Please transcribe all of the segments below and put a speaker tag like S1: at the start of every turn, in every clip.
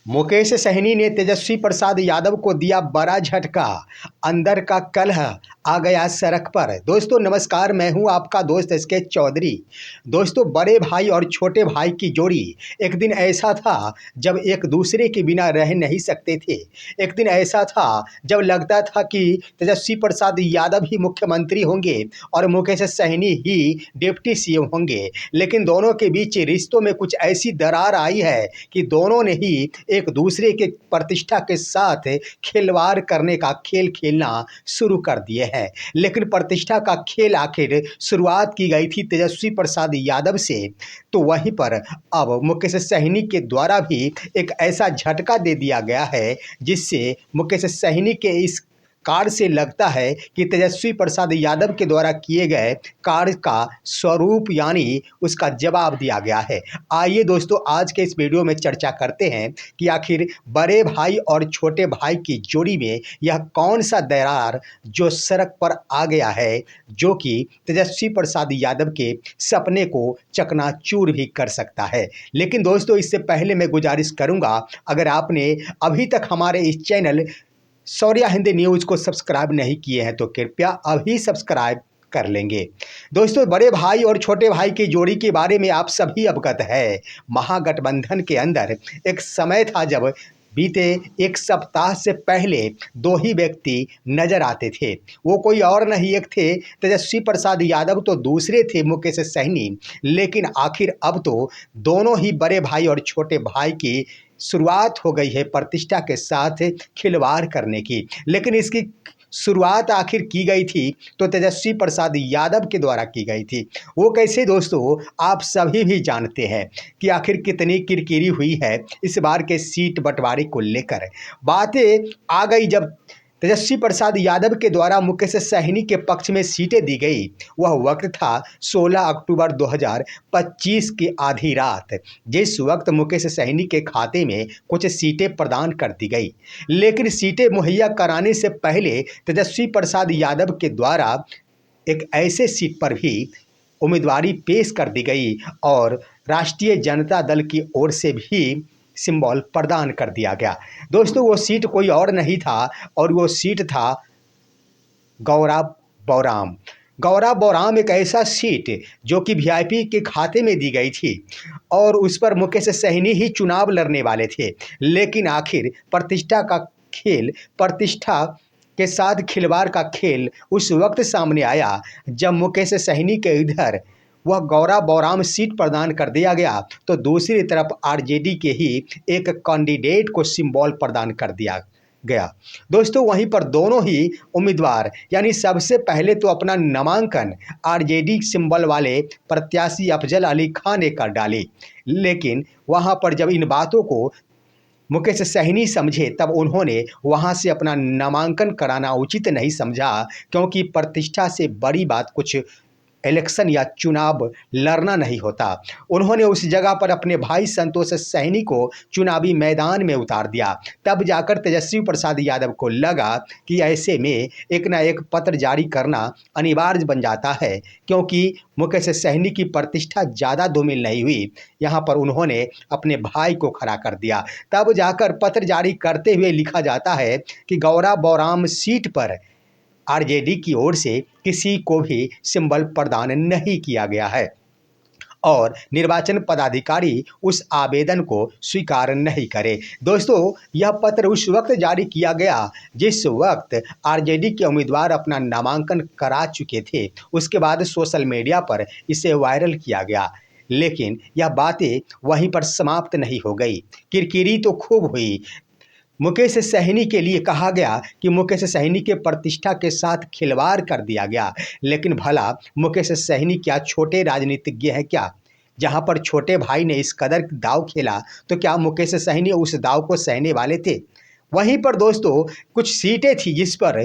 S1: मुकेश सहनी ने तेजस्वी प्रसाद यादव को दिया बड़ा झटका। अंदर का कलह आ गया सड़क पर। दोस्तों नमस्कार, मैं हूं आपका दोस्त एसके चौधरी। दोस्तों, बड़े भाई और छोटे भाई की जोड़ी एक दिन ऐसा था जब एक दूसरे के बिना रह नहीं सकते थे। एक दिन ऐसा था जब लगता था कि तेजस्वी प्रसाद यादव ही मुख्यमंत्री होंगे और मुकेश सहनी ही डिप्टी सीएम होंगे। लेकिन दोनों के बीच रिश्तों में कुछ ऐसी दरार आई है कि दोनों ने ही एक दूसरे के प्रतिष्ठा के साथ खिलवाड़ करने का खेल खेलना शुरू कर दिए हैं। लेकिन प्रतिष्ठा का खेल आखिर शुरुआत की गई थी तेजस्वी प्रसाद यादव से, तो वहीं पर अब मुकेश सहनी के द्वारा भी एक ऐसा झटका दे दिया गया है जिससे मुकेश सहनी के इस कार्य से लगता है कि तेजस्वी प्रसाद यादव के द्वारा किए गए कार्य का स्वरूप यानी उसका जवाब दिया गया है। आइए दोस्तों, आज के इस वीडियो में चर्चा करते हैं कि आखिर बड़े भाई और छोटे भाई की जोड़ी में यह कौन सा दरार जो सड़क पर आ गया है, जो कि तेजस्वी प्रसाद यादव के सपने को चकनाचूर भी कर सकता है। लेकिन दोस्तों, इससे पहले मैं गुजारिश करूंगा, अगर आपने अभी तक हमारे इस चैनल शौर्य हिंदी न्यूज़ को सब्सक्राइब नहीं किए हैं तो कृपया अभी सब्सक्राइब कर लेंगे। दोस्तों, बड़े भाई और छोटे भाई की जोड़ी के बारे में आप सभी अवगत है। महागठबंधन के अंदर एक समय था जब बीते एक सप्ताह से पहले दो ही व्यक्ति नजर आते थे। वो कोई और नहीं, एक थे तेजस्वी प्रसाद यादव तो दूसरे थे मुकेश सहनी। लेकिन आखिर अब तो दोनों ही बड़े भाई और छोटे भाई की शुरुआत हो गई है प्रतिष्ठा के साथ खिलवाड़ करने की। लेकिन इसकी शुरुआत आखिर की गई थी तो तेजस्वी प्रसाद यादव के द्वारा की गई थी। वो कैसे दोस्तों, आप सभी भी जानते हैं कि आखिर कितनी किरकिरी हुई है इस बार के सीट बंटवारे को लेकर। बातें आ गई जब तेजस्वी प्रसाद यादव के द्वारा मुकेश सहनी के पक्ष में सीटें दी गई। वह वक्त था 16 अक्टूबर 2025 की आधी रात, जिस वक्त मुकेश सहनी के खाते में कुछ सीटें प्रदान कर दी गई। लेकिन सीटें मुहैया कराने से पहले तेजस्वी प्रसाद यादव के द्वारा एक ऐसे सीट पर भी उम्मीदवारी पेश कर दी गई और राष्ट्रीय जनता दल की ओर से भी सिंबल प्रदान कर दिया गया। दोस्तों, वो सीट कोई और नहीं था और वो सीट था गौरा बौराम। गौरा बौराम एक ऐसा सीट जो कि वीआईपी के खाते में दी गई थी और उस पर मुकेश सहनी ही चुनाव लड़ने वाले थे। लेकिन आखिर प्रतिष्ठा का खेल, प्रतिष्ठा के साथ खिलवाड़ का खेल उस वक्त सामने आया जब मुकेश सहनी के इधर वह गौरा बौराम सीट प्रदान कर दिया गया तो दूसरी तरफ आरजेडी के ही एक कैंडिडेट को सिंबल प्रदान कर दिया गया। दोस्तों, वहीं पर दोनों ही उम्मीदवार यानी सबसे पहले तो अपना नामांकन आरजेडी सिंबल वाले प्रत्याशी अफजल अली खान ने कर डाली। लेकिन वहां पर जब इन बातों को मुकेश सहनी समझे तब उन्होंने वहां से अपना नामांकन कराना उचित नहीं समझा, क्योंकि प्रतिष्ठा से बड़ी बात कुछ इलेक्शन या चुनाव लड़ना नहीं होता। उन्होंने उस जगह पर अपने भाई संतोष सहनी को चुनावी मैदान में उतार दिया। तब जाकर तेजस्वी प्रसाद यादव को लगा कि ऐसे में एक ना एक पत्र जारी करना अनिवार्य बन जाता है, क्योंकि मुकेश सहनी की प्रतिष्ठा ज़्यादा धूमिल नहीं हुई। यहाँ पर उन्होंने अपने भाई को खड़ा कर दिया। तब जाकर पत्र जारी करते हुए लिखा जाता है कि गौरा बौराम सीट पर आरजेडी की ओर से किसी को भी सिंबल प्रदान नहीं किया गया है और निर्वाचन पदाधिकारी उस आवेदन को स्वीकार नहीं करे। दोस्तों, यह पत्र उस वक्त जारी किया गया जिस वक्त आरजेडी के उम्मीदवार अपना नामांकन करा चुके थे। उसके बाद सोशल मीडिया पर इसे वायरल किया गया। लेकिन यह बातें वहीं पर समाप्त नहीं हो गई, किरकिरी तो खूब हुई। मुकेश सहनी के लिए कहा गया कि मुकेश सहनी के प्रतिष्ठा के साथ खिलवाड़ कर दिया गया। लेकिन भला मुकेश सहनी क्या छोटे राजनीतिज्ञ हैं क्या? जहां पर छोटे भाई ने इस कदर दाव खेला तो क्या मुकेश सहनी उस दाव को सहने वाले थे? वहीं पर दोस्तों कुछ सीटें थी जिस पर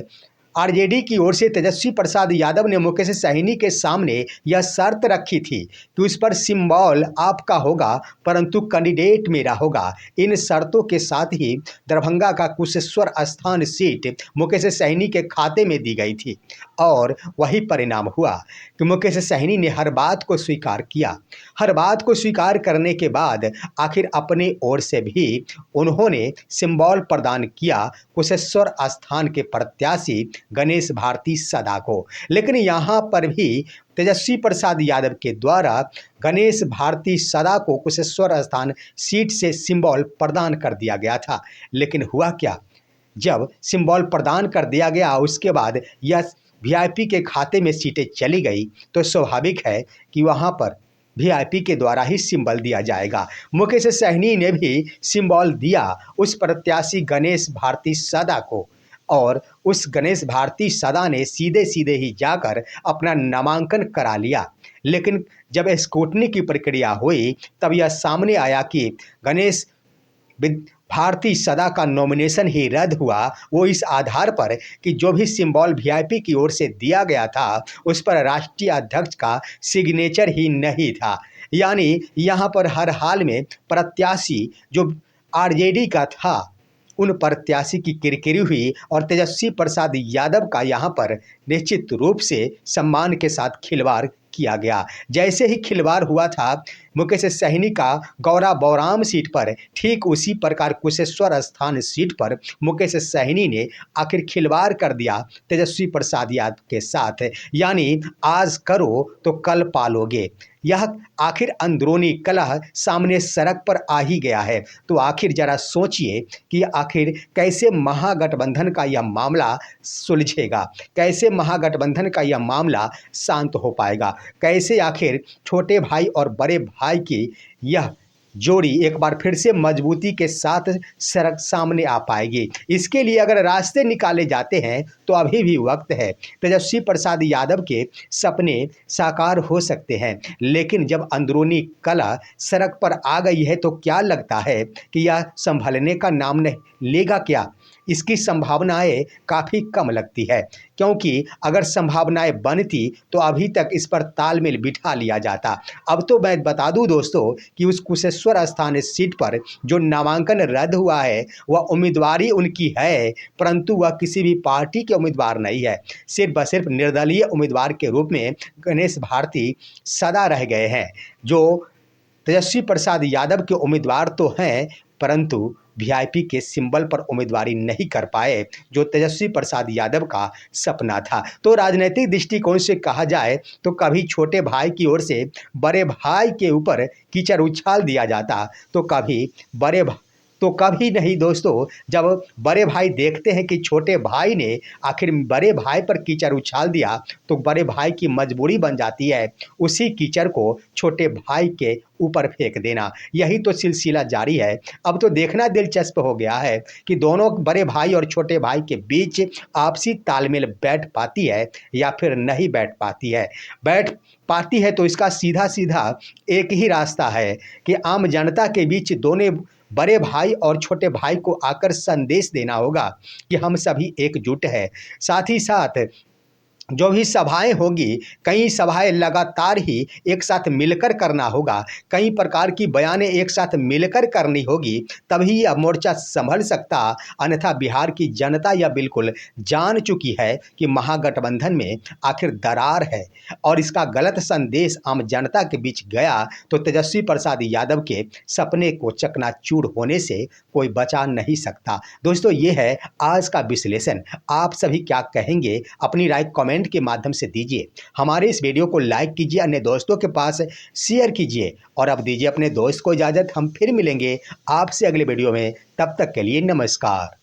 S1: आरजेडी की ओर से तेजस्वी प्रसाद यादव ने मुकेश सहनी के सामने यह शर्त रखी थी कि उस पर सिंबल आपका होगा परंतु कैंडिडेट मेरा होगा। इन शर्तों के साथ ही दरभंगा का कुशेश्वर स्थान सीट मुकेश सहनी के खाते में दी गई थी और वही परिणाम हुआ कि मुकेश सहनी ने हर बात को स्वीकार किया। हर बात को स्वीकार करने के बाद आखिर अपने ओर से भी उन्होंने सिंबल प्रदान किया कुशेश्वर स्थान के प्रत्याशी गणेश भारती सदा को। लेकिन यहाँ पर भी तेजस्वी प्रसाद यादव के द्वारा गणेश भारती सदा को कुशेश्वर स्थान सीट से सिंबल प्रदान कर दिया गया था। लेकिन हुआ क्या, जब सिंबल प्रदान कर दिया गया उसके बाद यह वीआईपी के खाते में सीटें चली गई तो स्वाभाविक है कि वहाँ पर वीआईपी के द्वारा ही सिंबल दिया जाएगा। मुकेश सहनी ने भी सिंबल दिया उस प्रत्याशी गणेश भारती सदा को और उस गणेश भारती सदा ने सीधे सीधे ही जाकर अपना नामांकन करा लिया। लेकिन जब स्क्रूटनी की प्रक्रिया हुई तब यह सामने आया कि गणेश भारती सदा का नॉमिनेशन ही रद्द हुआ। वो इस आधार पर कि जो भी सिंबल वीआईपी की ओर से दिया गया था उस पर राष्ट्रीय अध्यक्ष का सिग्नेचर ही नहीं था। यानी यहाँ पर हर हाल में प्रत्याशी जो आरजेडी का था उन प्रत्याशी की किरकिरी हुई और तेजस्वी प्रसाद यादव का यहाँ पर निश्चित रूप से सम्मान के साथ खिलवाड़ किया गया। जैसे ही खिलवाड़ हुआ था मुकेश सहनी का गौरा बौराम सीट पर, ठीक उसी प्रकार कुशेश्वर स्थान सीट पर मुकेश सहनी ने आखिर खिलवाड़ कर दिया तेजस्वी प्रसाद यादव के साथ। यानी आज करो तो कल पालोगे, यह आखिर अंदरूनी कलह सामने सड़क पर आ ही गया है। तो आखिर जरा सोचिए कि आखिर कैसे महागठबंधन का यह मामला सुलझेगा, कैसे महागठबंधन का यह मामला शांत हो पाएगा, कैसे आखिर छोटे भाई और बड़े भाई की यह जोड़ी एक बार फिर से मजबूती के साथ सड़क सामने आ पाएगी। इसके लिए अगर रास्ते निकाले जाते हैं तो अभी भी वक्त है। तेजस्वी प्रसाद यादव के सपने साकार हो सकते हैं, लेकिन जब अंदरूनी कलह सड़क पर आ गई है तो क्या लगता है कि यह संभलने का नाम नहीं लेगा क्या? इसकी संभावनाएं काफ़ी कम लगती है, क्योंकि अगर संभावनाएं बनती तो अभी तक इस पर तालमेल बिठा लिया जाता। अब तो मैं बता दूं दोस्तों कि उस कुशेश्वर स्थान सीट पर जो नामांकन रद्द हुआ है वह उम्मीदवारी उनकी है, परंतु वह किसी भी पार्टी के उम्मीदवार नहीं है। सिर्फ व सिर्फ निर्दलीय उम्मीदवार के रूप में गणेश भारती सदा रह गए हैं। जो तेजस्वी प्रसाद यादव के उम्मीदवार तो हैं परंतु वीआईपी के सिंबल पर उम्मीदवारी नहीं कर पाए, जो तेजस्वी प्रसाद यादव का सपना था। तो राजनीतिक दृष्टिकोण से कहा जाए तो कभी छोटे भाई की ओर से बड़े भाई के ऊपर कीचड़ उछाल दिया जाता तो कभी नहीं दोस्तों, जब बड़े भाई देखते हैं कि छोटे भाई ने आखिर बड़े भाई पर कीचड़ उछाल दिया तो बड़े भाई की मजबूरी बन जाती है उसी कीचड़ को छोटे भाई के ऊपर फेंक देना। यही तो सिलसिला जारी है। अब तो देखना दिलचस्प हो गया है कि दोनों बड़े भाई और छोटे भाई के बीच आपसी तालमेल बैठ पाती है या फिर नहीं बैठ पाती है। बैठ पाती है तो इसका सीधा सीधा एक ही रास्ता है कि आम जनता के बीच दोनों बड़े भाई और छोटे भाई को आकर संदेश देना होगा कि हम सभी एकजुट हैं। साथ ही साथ जो भी सभाएं होगी, कई सभाएं लगातार ही एक साथ मिलकर करना होगा, कई प्रकार की बयानें एक साथ मिलकर करनी होगी, तभी यह मोर्चा संभल सकता। अन्यथा बिहार की जनता यह बिल्कुल जान चुकी है कि महागठबंधन में आखिर दरार है और इसका गलत संदेश आम जनता के बीच गया तो तेजस्वी प्रसाद यादव के सपने को चकनाचूर होने से कोई बचा नहीं सकता। दोस्तों, ये है आज का विश्लेषण। आप सभी क्या कहेंगे? अपनी राय कमेंट के माध्यम से दीजिए। हमारे इस वीडियो को लाइक कीजिए, अन्य दोस्तों के पास शेयर कीजिए और अब दीजिए अपने दोस्त को इजाजत। हम फिर मिलेंगे आपसे अगले वीडियो में। तब तक के लिए नमस्कार।